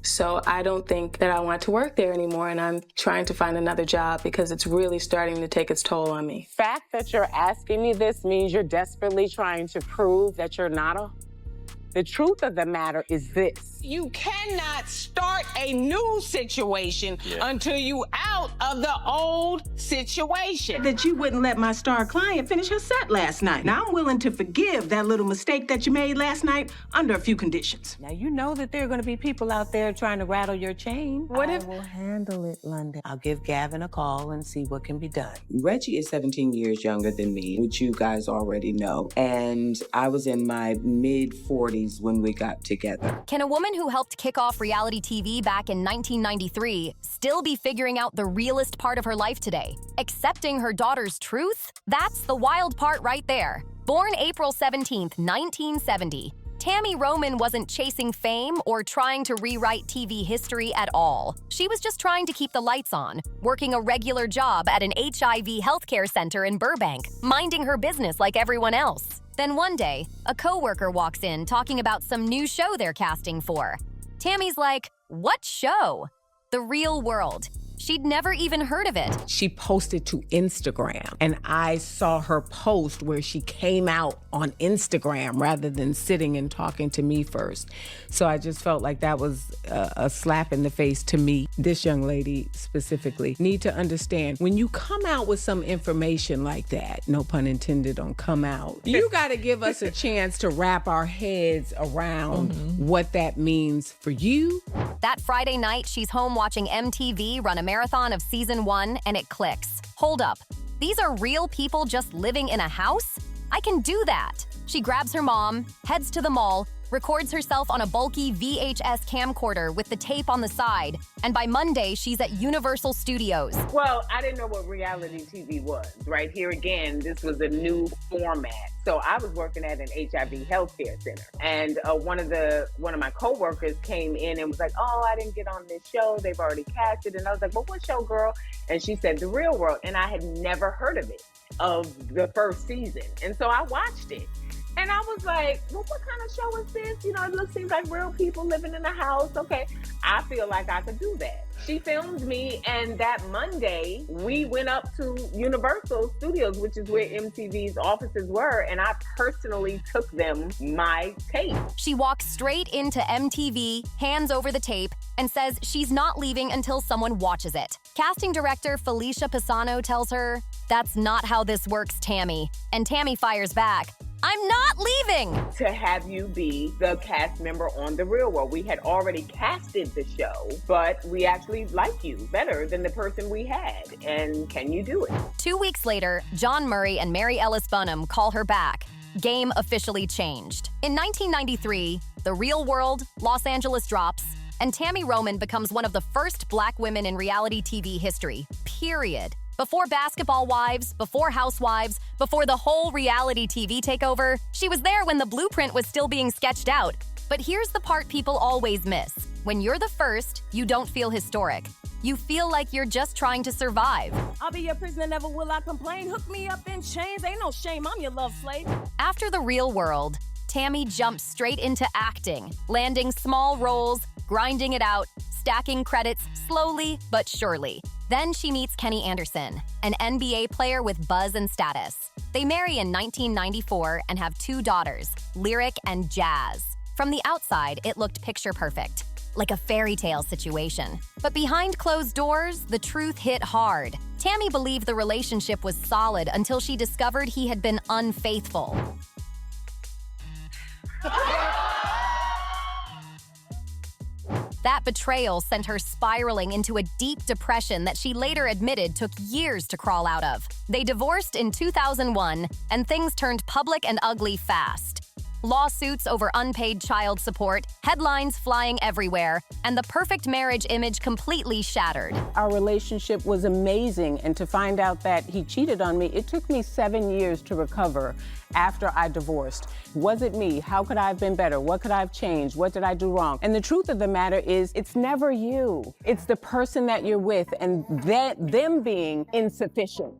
So I don't think that I want to work there anymore, and I'm trying to find another job because it's really starting to take its toll on me. The fact that you're asking me this means you're desperately trying to prove that you're not a... The truth of the matter is this. You cannot start a new situation until you out of the old situation. That you wouldn't let my star client finish her set last night. Now, I'm willing to forgive that little mistake that you made last night under a few conditions. Now, you know that there are going to be people out there trying to rattle your chain. I will handle it, London. I'll give Gavin a call and see what can be done. Reggie is 17 years younger than me, which you guys already know. And I was in my mid-40s when we got together. Can a woman who helped kick off reality TV back in 1993 still be figuring out the realest part of her life today? Accepting her daughter's truth? That's the wild part right there. Born April 17th, 1970, Tami Roman wasn't chasing fame or trying to rewrite TV history at all. She was just trying to keep the lights on, working a regular job at an HIV healthcare center in Burbank, minding her business like everyone else. Then one day, a coworker walks in talking about some new show they're casting for. Tammy's like, "What show?" The Real World. She'd never even heard of it. She posted to Instagram, and I saw her post where she came out on Instagram rather than sitting and talking to me first. So I just felt like that was a slap in the face to me. This young lady specifically need to understand, when you come out with some information like that, no pun intended on come out, you got to give us a chance to wrap our heads around what that means for you. That Friday night, she's home watching MTV run a marathon of season 1, and it clicks. Hold up. These are real people just living in a house? I can do that. She grabs her mom, heads to the mall, records herself on a bulky VHS camcorder with the tape on the side, and by Monday, she's at Universal Studios. Well, I didn't know what reality TV was, right? Here again, this was a new format. So I was working at an HIV healthcare center, and one of my coworkers came in and was like, "Oh, I didn't get on this show. They've already cast it." And I was like, "Well, what show, girl?" And she said, "The Real World." And I had never heard of it, of the first season. And so I watched it. And I was like, well, what kind of show is this? You know, it seems like real people living in a house. Okay, I feel like I could do that. She filmed me, and that Monday, we went up to Universal Studios, which is where MTV's offices were, and I personally took them my tape. She walks straight into MTV, hands over the tape, and says she's not leaving until someone watches it. Casting director Felicia Pisano tells her, "That's not how this works, Tami." And Tami fires back, "I'm not leaving!" To have you be the cast member on The Real World. We had already casted the show, but we actually like you better than the person we had. And can you do it? 2 weeks later, John Murray and Mary Ellis Bunham call her back. Game officially changed. In 1993, The Real World, Los Angeles drops, and Tami Roman becomes one of the first Black women in reality TV history, period. Before Basketball Wives, before Housewives, before the whole reality TV takeover, she was there when the blueprint was still being sketched out. But here's the part people always miss. When you're the first, you don't feel historic. You feel like you're just trying to survive. I'll be your prisoner, never will I complain. Hook me up in chains, ain't no shame, I'm your love slave. After The Real World, Tami jumps straight into acting, landing small roles, grinding it out, stacking credits slowly but surely. Then she meets Kenny Anderson, an NBA player with buzz and status. They marry in 1994 and have 2 daughters, Lyric and Jazz. From the outside, it looked picture perfect, like a fairy tale situation. But behind closed doors, the truth hit hard. Tami believed the relationship was solid until she discovered he had been unfaithful. That betrayal sent her spiraling into a deep depression that she later admitted took years to crawl out of. They divorced in 2001, and things turned public and ugly fast. Lawsuits over unpaid child support, headlines flying everywhere, and the perfect marriage image completely shattered. Our relationship was amazing, and to find out that he cheated on me, it took me 7 years to recover after I divorced. Was it me? How could I have been better? What could I have changed? What did I do wrong? And the truth of the matter is, it's never you. It's the person that you're with and them being insufficient.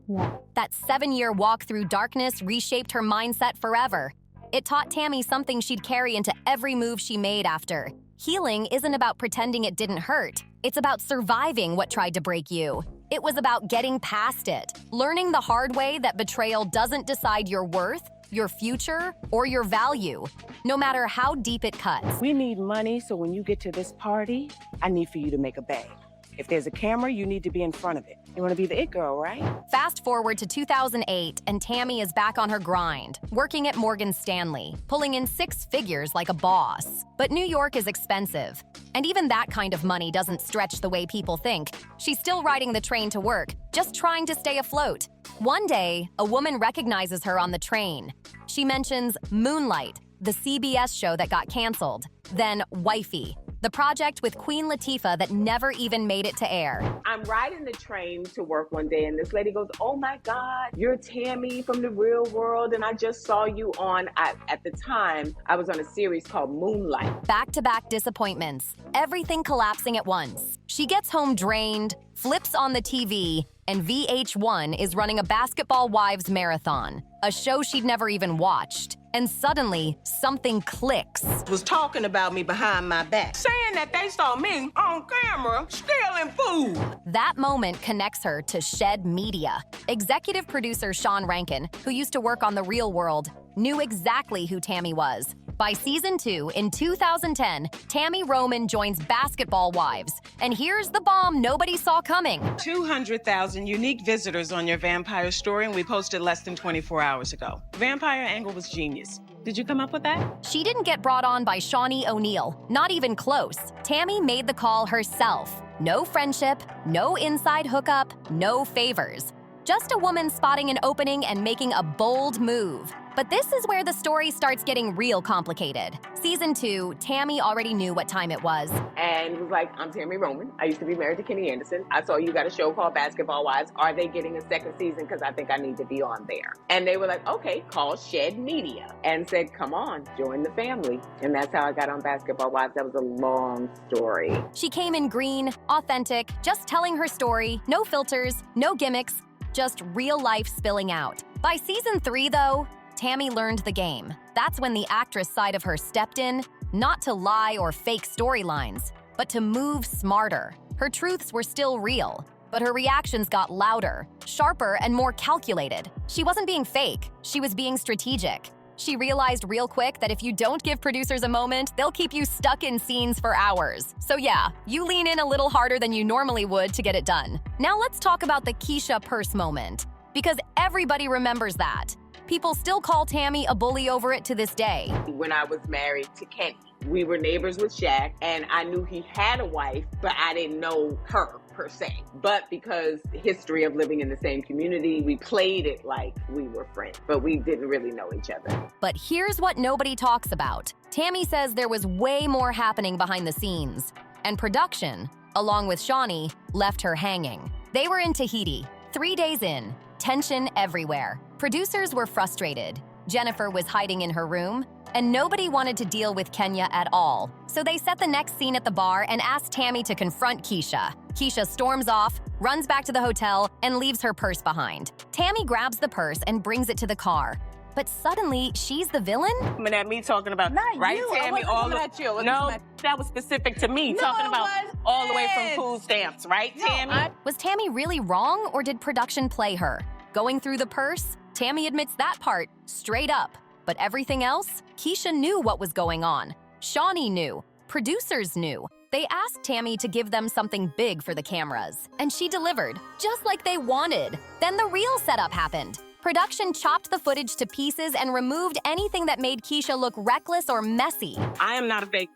That 7-year walk through darkness reshaped her mindset forever. It taught Tami something she'd carry into every move she made after. Healing isn't about pretending it didn't hurt. It's about surviving what tried to break you. It was about getting past it, learning the hard way that betrayal doesn't decide your worth, your future, or your value, no matter how deep it cuts. We need money, so when you get to this party, I need for you to make a bag. If there's a camera, you need to be in front of it. You want to be the it girl, right? Fast forward to 2008, and Tami is back on her grind, working at Morgan Stanley, pulling in 6 figures like a boss. But New York is expensive, and even that kind of money doesn't stretch the way people think. She's still riding the train to work, just trying to stay afloat. One day, a woman recognizes her on the train. She mentions Moonlight, the CBS show that got canceled, then Wifey, the project with Queen Latifah that never even made it to air. I'm riding the train to work one day and this lady goes, oh my God, you're Tami from The Real World and I just saw you on, at the time, I was on a series called Moonlight. Back-to-back disappointments, everything collapsing at once. She gets home drained, flips on the TV, and VH1 is running a Basketball Wives marathon, a show she'd never even watched. And suddenly, something clicks. Was talking about me behind my back, saying that they saw me on camera stealing food. That moment connects her to Shed Media. Executive producer Sean Rankin, who used to work on The Real World, knew exactly who Tami was. By season 2, in 2010, Tami Roman joins Basketball Wives. And here's the bomb nobody saw coming. 200,000 unique visitors on your vampire story, and we posted less than 24 hours ago. Vampire angle was genius. Did you come up with that? She didn't get brought on by Shawnee O'Neal, not even close. Tami made the call herself. No friendship, no inside hookup, no favors. Just a woman spotting an opening and making a bold move. But this is where the story starts getting real complicated. Season 2, Tami already knew what time it was. And was like, I'm Tami Roman. I used to be married to Kenny Anderson. I saw you got a show called Basketball Wives. Are they getting a second season? Because I think I need to be on there. And they were like, okay, call Shed Media. And said, come on, join the family. And that's how I got on Basketball Wives. That was a long story. She came in green, authentic, just telling her story, no filters, no gimmicks, just real life spilling out. By season 3, though, Tami learned the game. That's when the actress side of her stepped in, not to lie or fake storylines, but to move smarter. Her truths were still real, but her reactions got louder, sharper, and more calculated. She wasn't being fake, she was being strategic. She realized real quick that if you don't give producers a moment, they'll keep you stuck in scenes for hours. So yeah, you lean in a little harder than you normally would to get it done. Now let's talk about the Kesha purse moment, because everybody remembers that. People still call Tami a bully over it to this day. When I was married to Kenny, we were neighbors with Shaq, and I knew he had a wife, but I didn't know her per se. But because history of living in the same community, we played it like we were friends, but we didn't really know each other. But here's what nobody talks about. Tami says there was way more happening behind the scenes, and production, along with Shawnee, left her hanging. They were in Tahiti, 3 days in, tension everywhere. Producers were frustrated. Jennifer was hiding in her room, and nobody wanted to deal with Kenya at all. So they set the next scene at the bar and asked Tami to confront Kesha. Kesha storms off, runs back to the hotel, and leaves her purse behind. Tami grabs the purse and brings it to the car. But suddenly, she's the villain? Coming at me talking about, Not right, you. Tami? I wasn't coming at you. I wasn't No, coming that was specific to me, No, talking it about wasn't. all the way from food stamps, right, Tami? Was Tami really wrong, or did production play her? Going through the purse? Tami admits that part, straight up. But everything else? Kesha knew what was going on. Shawnee knew. Producers knew. They asked Tami to give them something big for the cameras. And she delivered, just like they wanted. Then the real setup happened. Production chopped the footage to pieces and removed anything that made Kesha look reckless or messy. I am not a fake,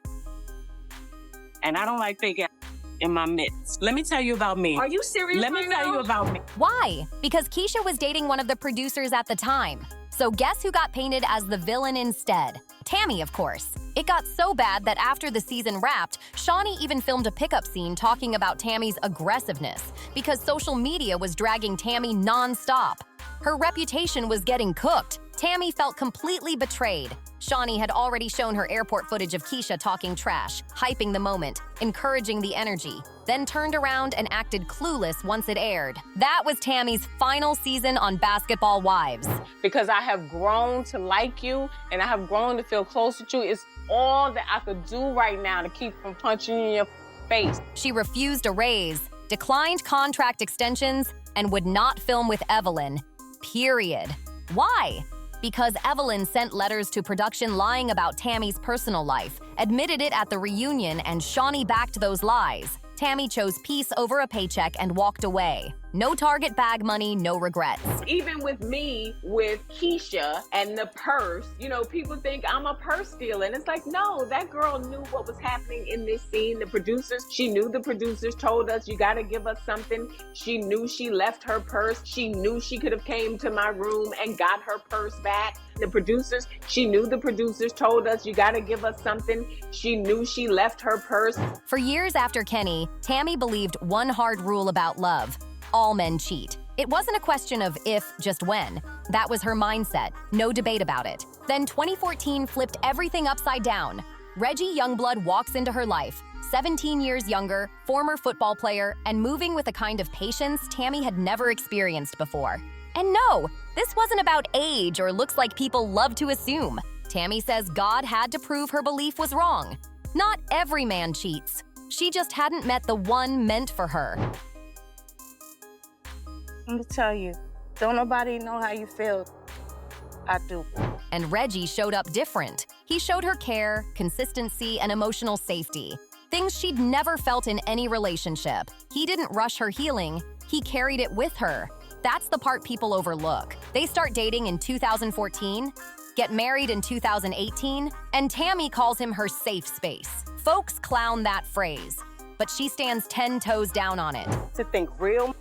and I don't like fake in my midst. Let me tell you about me. Are you serious Let me right tell now? you about me. Why? Because Kesha was dating one of the producers at the time. So guess who got painted as the villain instead? Tami, of course. It got so bad that after the season wrapped, Shawnee even filmed a pickup scene talking about Tami's aggressiveness because social media was dragging Tami non-stop. Her reputation was getting cooked. Tami felt completely betrayed. Shawnee had already shown her airport footage of Kesha talking trash, hyping the moment, encouraging the energy, then turned around and acted clueless once it aired. That was Tami's final season on Basketball Wives. Because I have grown to like you and I have grown to feel close to you. all that I could do right now to keep from punching you in your face. She refused a raise, declined contract extensions, and would not film with Evelyn. Period. Why? Because Evelyn sent letters to production lying about Tami's personal life, admitted it at the reunion, and Shawnee backed those lies. Tami chose peace over a paycheck and walked away. No Target bag money, no regrets. Even with me, with Kesha and the purse, you know, people think I'm a purse stealer. And it's like, no, that girl knew what was happening in this scene. The producers, she knew the producers told us, you got to give us something. She knew she left her purse. She knew she could have came to my room and got her purse back. The producers, she knew the producers told us, you got to give us something. She knew she left her purse. For years after Kenny, Tami believed one hard rule about love: all men cheat. It wasn't a question of if, just when. That was her mindset, no debate about it. Then 2014 flipped everything upside down. Reggie Youngblood walks into her life, 17 years younger, former football player, and moving with a kind of patience Tami had never experienced before. And no, this wasn't about age or looks like people love to assume. Tami says God had to prove her belief was wrong. Not every man cheats. She just hadn't met the one meant for her. I'm gonna tell you, don't nobody know how you feel. I do. And Reggie showed up different. He showed her care, consistency, and emotional safety. Things she'd never felt in any relationship. He didn't rush her healing, he carried it with her. That's the part people overlook. They start dating in 2014, get married in 2018, and Tami calls him her safe space. Folks clown that phrase, but she stands 10 toes down on it. To think real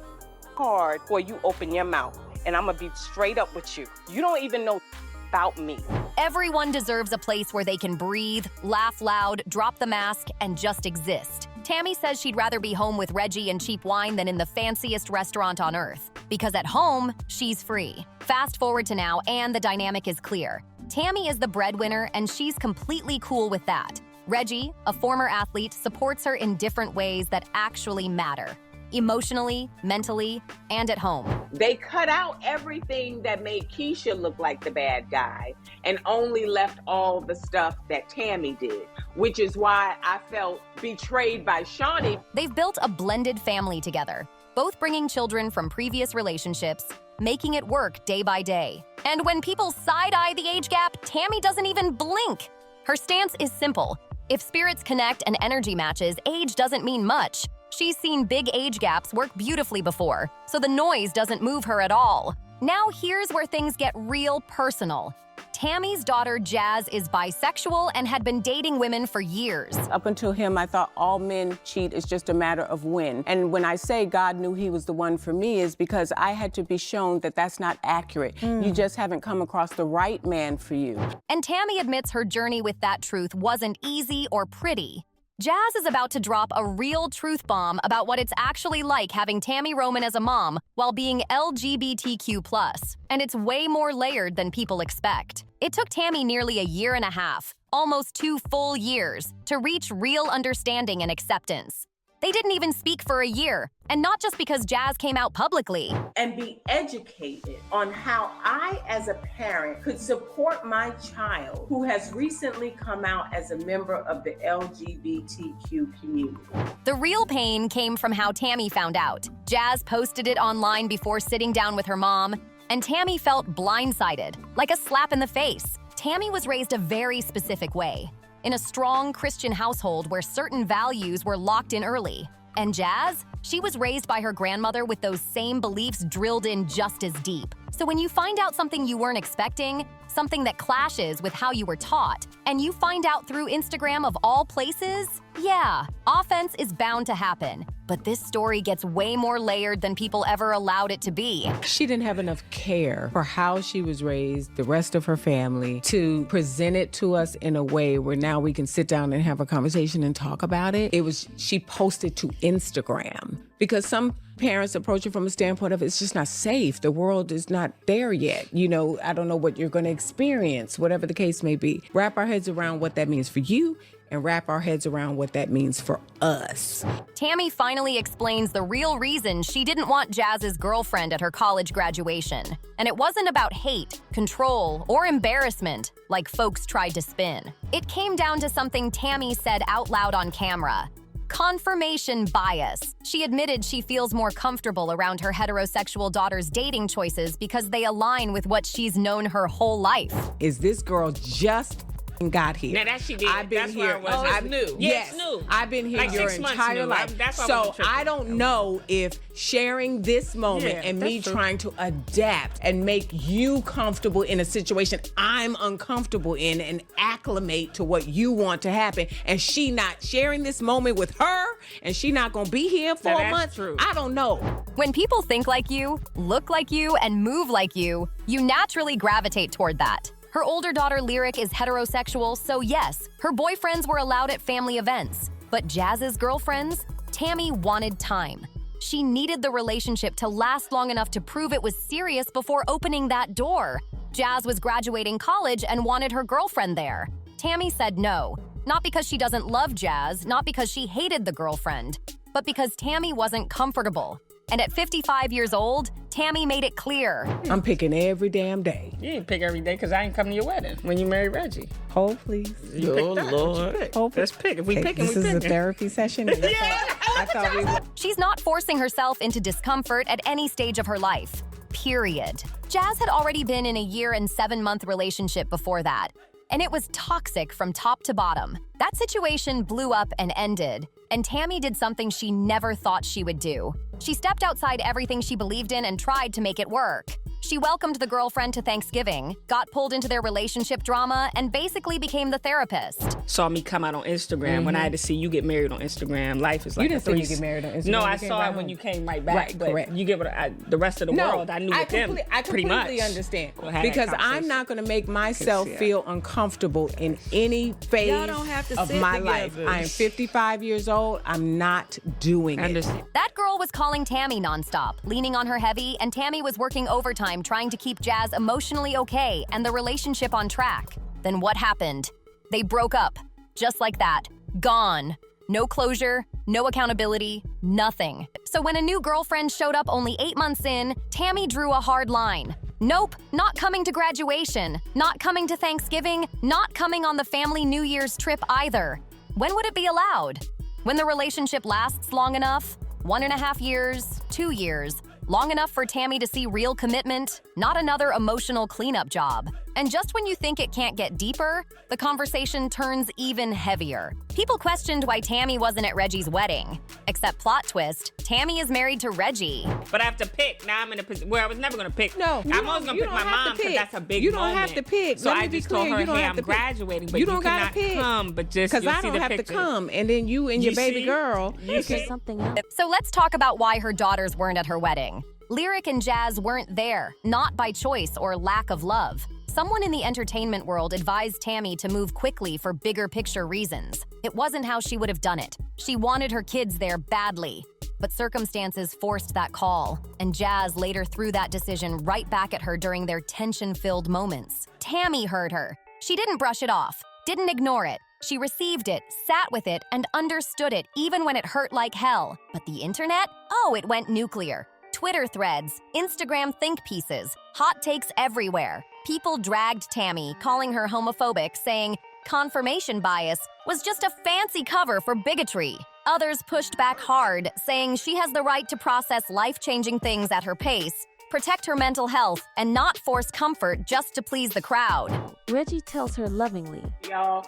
hard before you open your mouth. And I'm gonna be straight up with you. You don't even know about me. Everyone deserves a place where they can breathe, laugh loud, drop the mask, and just exist. Tami says she'd rather be home with Reggie and cheap wine than in the fanciest restaurant on earth. Because at home, she's free. Fast forward to now, and the dynamic is clear. Tami is the breadwinner, and she's completely cool with that. Reggie, a former athlete, supports her in different ways that actually matter. Emotionally, mentally, and at home. They cut out everything that made Kesha look like the bad guy and only left all the stuff that Tami did, which is why I felt betrayed by Shawnee. They've built a blended family together, both bringing children from previous relationships, making it work day by day. And when people side-eye the age gap, Tami doesn't even blink. Her stance is simple. If spirits connect and energy matches, age doesn't mean much. She's seen big age gaps work beautifully before, so the noise doesn't move her at all. Now here's where things get real personal. Tami's daughter, Jazz, is bisexual and had been dating women for years. Up until him, I thought all men cheat. It's just a matter of when. And when I say God knew he was the one for me is because I had to be shown that that's not accurate. You just haven't come across the right man for you. And Tami admits her journey with that truth wasn't easy or pretty. Jazz is about to drop a real truth bomb about what it's actually like having Tami Roman as a mom while being LGBTQ+. And it's way more layered than people expect. It took Tami nearly a year and a half, almost 2 full years, to reach real understanding and acceptance. They didn't even speak for a year, and not just because Jazz came out publicly. And be educated on how I, as a parent, could support my child who has recently come out as a member of the LGBTQ community. The real pain came from how Tami found out. Jazz posted it online before sitting down with her mom, and Tami felt blindsided, like a slap in the face. Tami was raised a very specific way, in a strong Christian household where certain values were locked in early. And Jazz? She was raised by her grandmother with those same beliefs drilled in just as deep. So when you find out something you weren't expecting, something that clashes with how you were taught, and you find out through Instagram of all places, yeah, offense is bound to happen. But this story gets way more layered than people ever allowed it to be. She didn't have enough care for how she was raised, the rest of her family, to present it to us in a way where now we can sit down and have a conversation and talk about it. She posted to Instagram because some parents approach it from a standpoint of it's just not safe. The world is not there yet. You know, I don't know what you're going to experience, whatever the case may be. Wrap our heads around what that means for you and wrap our heads around what that means for us. Tami finally explains the real reason she didn't want Jazz's girlfriend at her college graduation. And it wasn't about hate, control, or embarrassment. like folks tried to spin. It came down to something Tami said out loud on camera. Confirmation bias. She admitted she feels more comfortable around her heterosexual daughter's dating choices because they align with what she's known her whole life. Is this girl just got here? Now that she did. I've been that's here. Where I was. I've new. Yes, it's new. I've been here like your 6 months entire new. life. That's why So I don't know if sharing this moment and me trying to adapt and make you comfortable in a situation I'm uncomfortable in and acclimate to what you want to happen, and she not sharing this moment with her, and she not gonna be here for a month. True. I don't know. When people think like you, look like you, and move like you naturally gravitate toward that. Her older daughter, Lyric, is heterosexual, so yes, her boyfriends were allowed at family events. But Jazz's girlfriends? Tami wanted time. She needed the relationship to last long enough to prove it was serious before opening that door. Jazz was graduating college and wanted her girlfriend there. Tami said no, not because she doesn't love Jazz, not because she hated the girlfriend, but because Tami wasn't comfortable. And at 55 years old, Tami made it clear. I'm picking every damn day. You didn't pick every day because I ain't come to your wedding when you married Reggie. Hold, please. You picked that. What you pick? Let's pick. If we pick, this we is pick. a therapy session. I thought we were. She's not forcing herself into discomfort at any stage of her life. Period. Jazz had already been in a 1 and 7-month relationship before that, and it was toxic from top to bottom. That situation blew up and ended, and Tami did something she never thought she would do. She stepped outside everything she believed in and tried to make it work. She welcomed the girlfriend to Thanksgiving, got pulled into their relationship drama, and basically became the therapist. Saw me come out on Instagram when I had to see you get married on Instagram. Life is like You didn't see me get married on Instagram. No, I You came saw right it when home. you came right back. Right, but correct. You get what the rest of the world, I knew with them I pretty much. completely understand. We'll have that Because I'm conversation. not going to make myself Yeah. feel uncomfortable in any phase Y'all don't have to of sit my together. life. I am 55 years old. I'm not doing it. That girl was calling Tami nonstop, leaning on her heavy, and Tami was working overtime trying to keep Jazz emotionally okay and the relationship on track. Then what happened? They broke up. Just like that. Gone. No closure, no accountability, nothing. So when a new girlfriend showed up only 8 months in, Tami drew a hard line. Nope, not coming to graduation, not coming to Thanksgiving, not coming on the family New Year's trip either. When would it be allowed? When the relationship lasts long enough? 1.5 years, 2 years, long enough for Tami to see real commitment, not another emotional cleanup job. And just when you think it can't get deeper, the conversation turns even heavier. People questioned why Tami wasn't at Reggie's wedding. Except plot twist, Tami is married to Reggie. But I have to pick. Now I'm in a position where I was never going to pick. No, I'm always going to pick my mom because that's a big You don't moment. have to pick. So Let me I be just clear. told her, You don't hey, have I'm to pick. graduating, but You you don't cannot gotta pick. come, but just Because you'll I see don't the have to pictures. come, and then you and You your baby see? girl. You see? Something else. So let's talk about why her daughters weren't at her wedding. Lyric and Jazz weren't there, not by choice or lack of love. Someone in the entertainment world advised Tami to move quickly for bigger picture reasons. It wasn't how she would have done it. She wanted her kids there badly. But circumstances forced that call, and Jazz later threw that decision right back at her during their tension-filled moments. Tami heard her. She didn't brush it off, didn't ignore it. She received it, sat with it, and understood it even when it hurt like hell. But the internet? Oh, it went nuclear. Twitter threads, Instagram think pieces, hot takes everywhere. People dragged Tami, calling her homophobic, saying confirmation bias was just a fancy cover for bigotry. Others pushed back hard, saying she has the right to process life-changing things at her pace, protect her mental health, and not force comfort just to please the crowd. Reggie tells her lovingly, Y'all,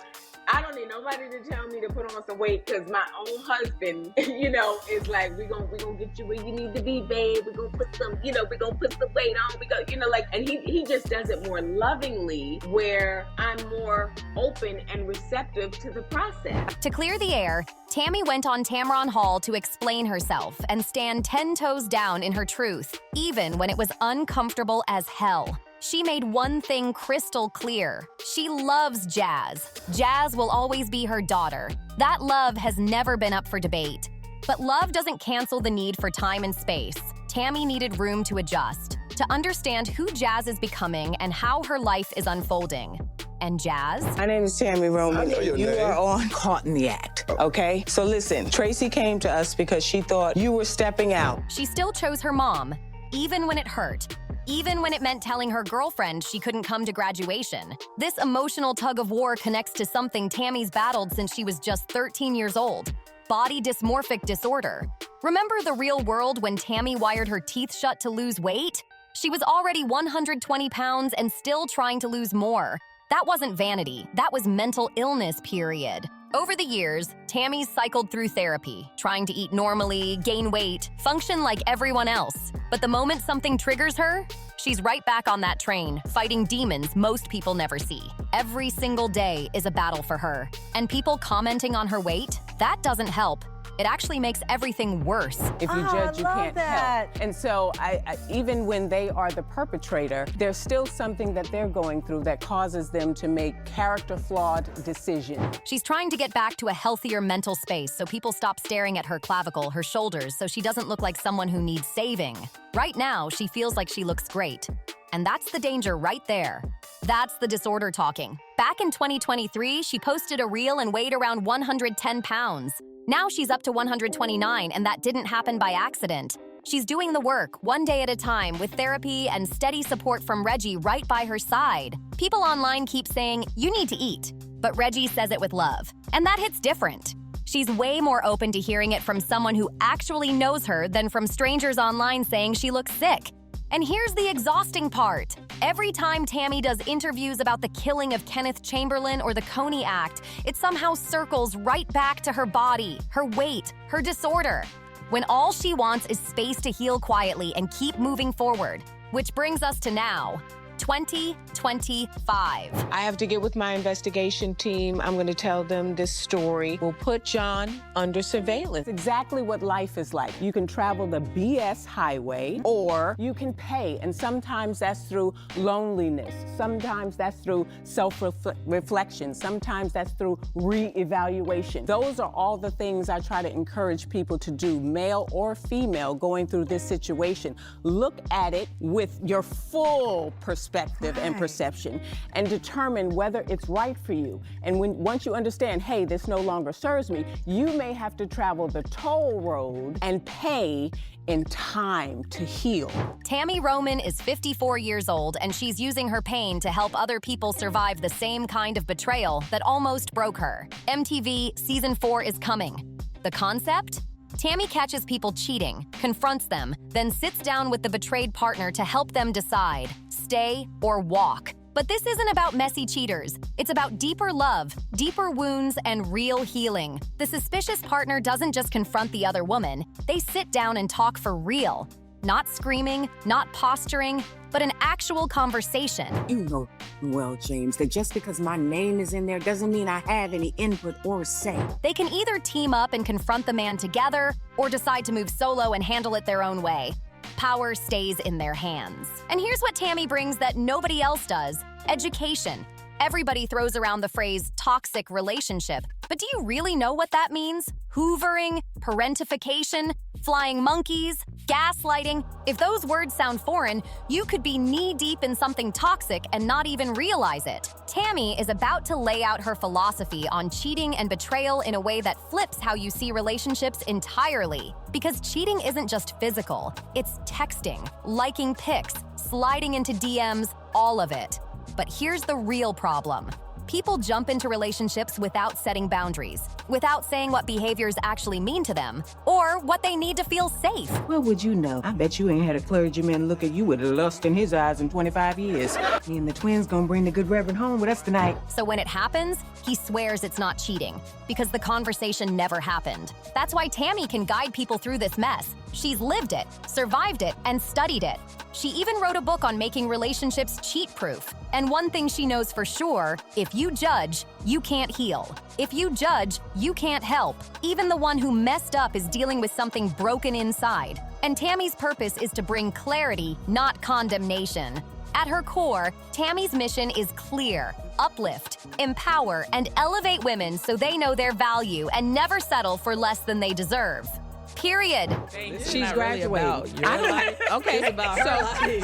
I don't need nobody to tell me to put on some weight because my own husband, is like, we gonna get you where you need to be, babe. We're gonna put some, we gonna put some weight on. And he just does it more lovingly, where I'm more open and receptive to the process. To clear the air, Tami went on Tamron Hall to explain herself and stand 10 toes down in her truth, even when it was uncomfortable as hell. She made one thing crystal clear. She loves Jazz. Jazz will always be her daughter. That love has never been up for debate. But love doesn't cancel the need for time and space. Tami needed room to adjust, to understand who Jazz is becoming and how her life is unfolding. And Jazz? My name is Tami Roman. I know your You name. are on Caught in the Act, okay? So listen, Tracy came to us because she thought you were stepping out. She still chose her mom, even when it hurt, even when it meant telling her girlfriend she couldn't come to graduation. This emotional tug of war connects to something Tami's battled since she was just 13 years old: body dysmorphic disorder. Remember the real world when Tami wired her teeth shut to lose weight? She was already 120 pounds and still trying to lose more. That wasn't vanity, that was mental illness, period. Over the years, Tami's cycled through therapy, trying to eat normally, gain weight, function like everyone else. But the moment something triggers her, she's right back on that train, fighting demons most people never see. Every single day is a battle for her. And people commenting on her weight, that doesn't help. It actually makes everything worse. If you judge, you can't help. And so even when they are the perpetrator, there's still something that they're going through that causes them to make character-flawed decisions. She's trying to get back to a healthier mental space so people stop staring at her clavicle, her shoulders, so she doesn't look like someone who needs saving. Right now, she feels like she looks great. And that's the danger right there. That's the disorder talking. Back in 2023, she posted a reel and weighed around 110 pounds. Now she's up to 129, and that didn't happen by accident. She's doing the work, one day at a time, with therapy and steady support from Reggie right by her side. People online keep saying, "You need to eat," but Reggie says it with love. And that hits different. She's way more open to hearing it from someone who actually knows her than from strangers online saying she looks sick. And here's the exhausting part. Every time Tami does interviews about the killing of Kenneth Chamberlain or the Coney Act, it somehow circles right back to her body, her weight, her disorder, when all she wants is space to heal quietly and keep moving forward. Which brings us to now, 2025. I have to get with my investigation team. I'm going to tell them this story. We'll put John under surveillance. Exactly what life is like. You can travel the BS highway, or you can pay. And sometimes that's through loneliness. Sometimes that's through self-reflection. Sometimes that's through re-evaluation. Those are all the things I try to encourage people to do, male or female, going through this situation. Look at it with your full perspective and perception, and determine whether it's right for you. And once you understand, hey, this no longer serves me, you may have to travel the toll road and pay in time to heal. Tami Roman is 54 years old, and she's using her pain to help other people survive the same kind of betrayal that almost broke her. MTV Season 4 is coming. The concept? Tami catches people cheating, confronts them, then sits down with the betrayed partner to help them decide, stay or walk. But this isn't about messy cheaters. It's about deeper love, deeper wounds, and real healing. The suspicious partner doesn't just confront the other woman. They sit down and talk for real. Not screaming, not posturing, but an actual conversation. You know well, James, that just because my name is in there doesn't mean I have any input or say. They can either team up and confront the man together, or decide to move solo and handle it their own way. Power stays in their hands. And here's what Tami brings that nobody else does: education. Everybody throws around the phrase toxic relationship, but do you really know what that means? Hoovering, parentification, flying monkeys, gaslighting. If those words sound foreign, you could be knee-deep in something toxic and not even realize it. Tami is about to lay out her philosophy on cheating and betrayal in a way that flips how you see relationships entirely. Because cheating isn't just physical, it's texting, liking pics, sliding into DMs, all of it. But here's the real problem. People jump into relationships without setting boundaries, without saying what behaviors actually mean to them, or what they need to feel safe. Well, would you know? I bet you ain't had a clergyman look at you with lust in his eyes in 25 years. Me and the twins gonna bring the good reverend home with us tonight. So when it happens, he swears it's not cheating, because the conversation never happened. That's why Tami can guide people through this mess. She's lived it, survived it, and studied it. She even wrote a book on making relationships cheat-proof. And one thing she knows for sure, if you judge, you can't heal. If you judge, you can't help. Even the one who messed up is dealing with something broken inside. And Tami's purpose is to bring clarity, not condemnation. At her core, Tami's mission is clear: uplift, empower, and elevate women so they know their value and never settle for less than they deserve. Period. She's graduating. Okay.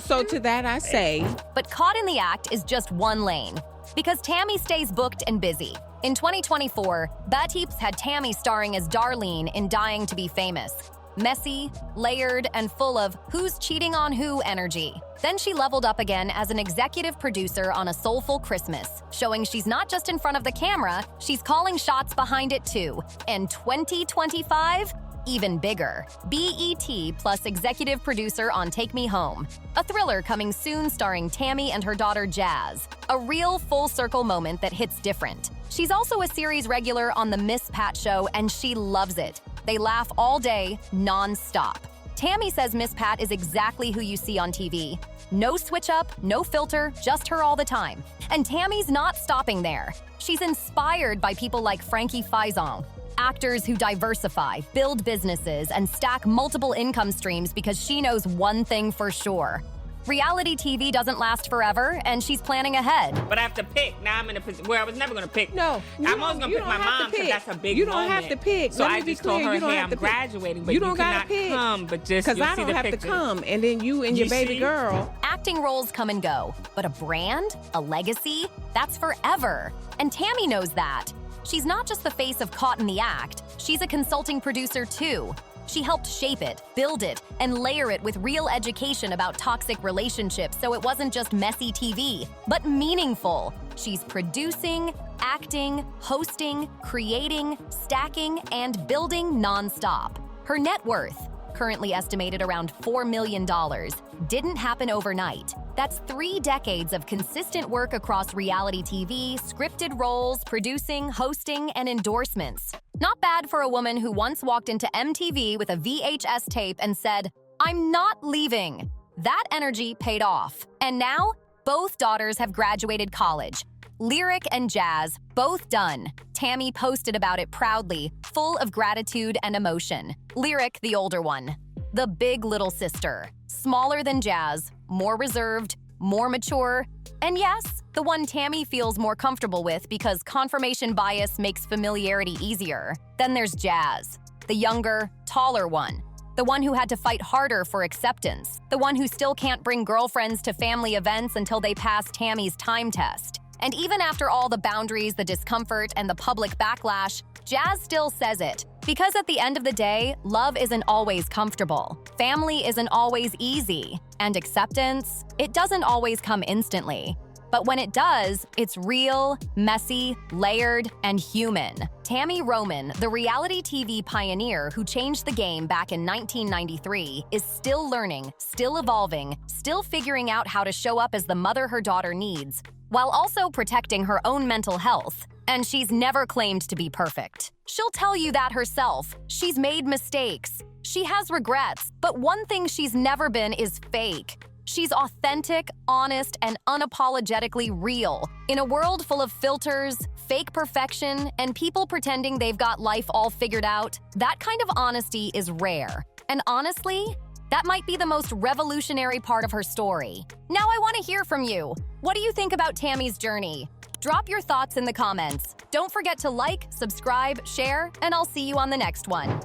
So to that I say. But caught in the act is just one lane, because Tami stays booked and busy. In 2024, Bat Heaps had Tami starring as Darlene in Dying to Be Famous. Messy, layered, and full of who's cheating on who energy. Then she leveled up again as an executive producer on A Soulful Christmas, showing she's not just in front of the camera, she's calling shots behind it too. And 2025? Even bigger. BET plus executive producer on Take Me Home. A thriller coming soon starring Tami and her daughter Jazz. A real full circle moment that hits different. She's also a series regular on the Miss Pat show and she loves it. They laugh all day, non-stop. Tami says Miss Pat is exactly who you see on TV. No switch up, no filter, just her all the time. And Tami's not stopping there. She's inspired by people like Frankie Faison, actors who diversify, build businesses, and stack multiple income streams because she knows one thing for sure. Reality TV doesn't last forever, and she's planning ahead. But I have to pick. Now I'm in a position where I was never going to pick. No, I'm always going to pick my mom because that's a big moment. You don't have to pick. So Let I me be just told clear, her, you don't hey, have I'm to pick. graduating, but You you don't cannot gotta pick. come, but just Because you'll I see don't the have to pictures. come, and then you and your baby girl. Acting roles come and go, but a brand, a legacy, that's forever. And Tami knows that. She's not just the face of Caught in the Act, she's a consulting producer too. She helped shape it, build it, and layer it with real education about toxic relationships so it wasn't just messy TV, but meaningful. She's producing, acting, hosting, creating, stacking, and building nonstop. Her net worth, currently estimated around $4 million, didn't happen overnight. That's 3 decades of consistent work across reality TV, scripted roles, producing, hosting, and endorsements. Not bad for a woman who once walked into MTV with a VHS tape and said, "I'm not leaving." That energy paid off. And now, both daughters have graduated college. Lyric and Jazz, both done. Tami posted about it proudly, full of gratitude and emotion. Lyric, the older one. The big little sister. Smaller than Jazz, more reserved, more mature, and yes, the one Tami feels more comfortable with because confirmation bias makes familiarity easier. Then there's Jazz, the younger, taller one. The one who had to fight harder for acceptance. The one who still can't bring girlfriends to family events until they pass Tami's time test. And even after all the boundaries, the discomfort, and the public backlash, Jazz still says it. Because at the end of the day, love isn't always comfortable. Family isn't always easy. And acceptance, it doesn't always come instantly. But when it does, it's real, messy, layered, and human. Tami Roman, the reality TV pioneer who changed the game back in 1993, is still learning, still evolving, still figuring out how to show up as the mother her daughter needs, while also protecting her own mental health. And she's never claimed to be perfect. She'll tell you that herself. She's made mistakes. She has regrets, but one thing she's never been is fake. She's authentic, honest, and unapologetically real. In a world full of filters, fake perfection, and people pretending they've got life all figured out, that kind of honesty is rare. And honestly, that might be the most revolutionary part of her story. Now I want to hear from you. What do you think about Tami's journey? Drop your thoughts in the comments. Don't forget to like, subscribe, share, and I'll see you on the next one.